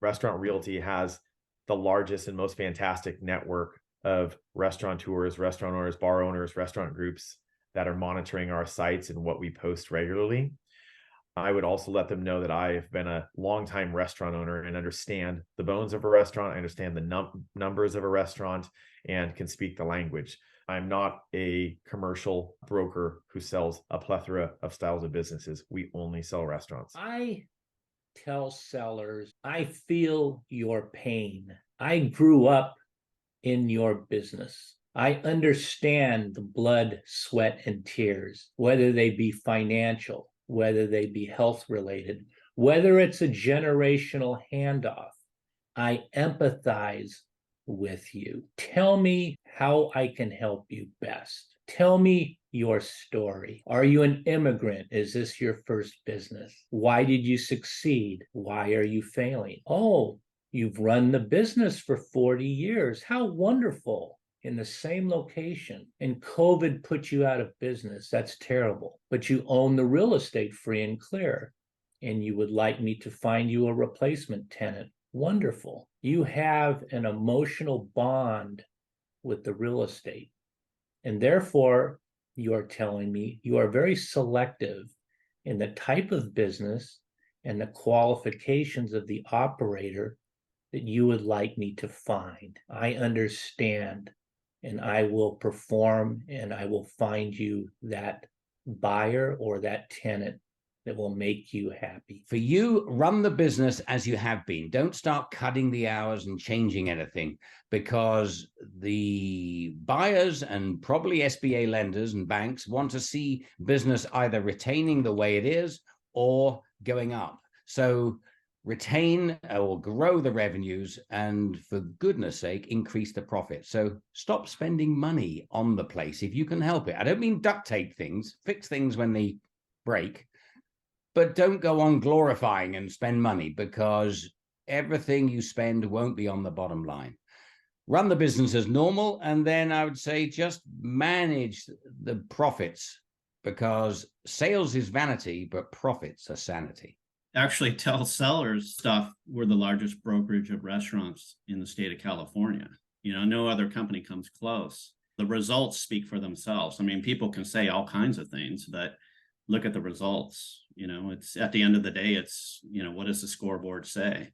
Restaurant Realty has the largest and most fantastic network of restaurateurs, restaurant owners, bar owners, restaurant groups that are monitoring our sites and what we post regularly. I would also let them know that I've been a longtime restaurant owner and understand the bones of a restaurant. I understand the numbers of a restaurant and can speak the language. I'm not a commercial broker who sells a plethora of styles of businesses. We only sell restaurants. I tell sellers, I feel your pain. I grew up in your business. I understand the blood, sweat, and tears, whether they be financial, whether they be health related, whether it's a generational handoff. I empathize with you. Tell me how I can help you best. Tell me your story. Are you an immigrant? Is this your first business? Why did you succeed? Why are you failing? Oh, you've run the business for 40 years. How wonderful. In the same location, and COVID put you out of business. That's terrible. But you own the real estate free and clear, and you would like me to find you a replacement tenant. Wonderful. You have an emotional bond with the real estate. And therefore, you are telling me you are very selective in the type of business and the qualifications of the operator that you would like me to find. I understand, and I will perform, and I will find you that buyer or that tenant that will make you happy. For you, run the business as you have been. Don't start cutting the hours and changing anything, because the buyers and probably SBA lenders and banks want to see business either retaining the way it is or going up. So retain or grow the revenues, and for goodness sake, increase the profit. So stop spending money on the place if you can help it. I don't mean duct tape things, fix things when they break, but don't go on glorifying and spend money, because everything you spend won't be on the bottom line. Run the business as normal, and then I would say just manage the profits, because sales is vanity, but profits are sanity. Actually tell sellers stuff. We're the largest brokerage of restaurants in the state of California. No other company comes close. The results speak for themselves. I mean, people can say all kinds of things, but look at the results. It's at the end of the day, it's, what does the scoreboard say?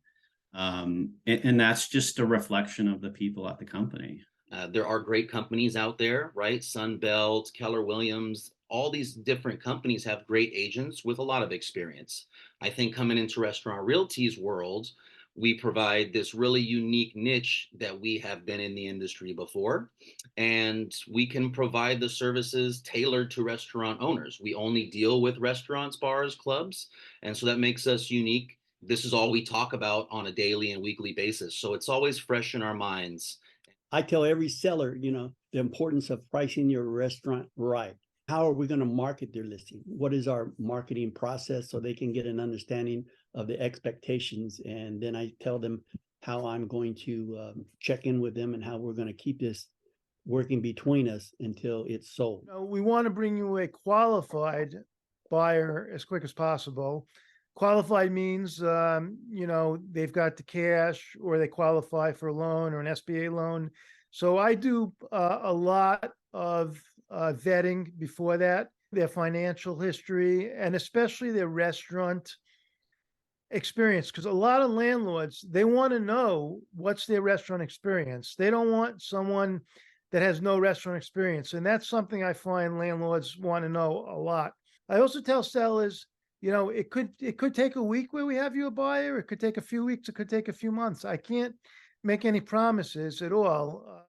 And that's just a reflection of the people at the company. There are great companies out there, right? Sunbelt, Keller Williams, all these different companies have great agents with a lot of experience. I think coming into Restaurant Realty's world, we provide this really unique niche that we have been in the industry before, and we can provide the services tailored to restaurant owners. We only deal with restaurants, bars, clubs, and so that makes us unique. This is all we talk about on a daily and weekly basis, so it's always fresh in our minds. I tell every seller, the importance of pricing your restaurant right. How are we going to market their listing? What is our marketing process, so they can get an understanding of the expectations? And then I tell them how I'm going to check in with them and how we're going to keep this working between us until it's sold. We want to bring you a qualified buyer as quick as possible. Qualified means, they've got the cash, or they qualify for a loan or an SBA loan. So I do a lot of vetting before that, their financial history, and especially their restaurant experience. Because a lot of landlords, they want to know what's their restaurant experience. They don't want someone that has no restaurant experience. And that's something I find landlords want to know a lot. I also tell sellers, it could take a week where we have you a buyer. It could take a few weeks. It could take a few months. I can't make any promises at all.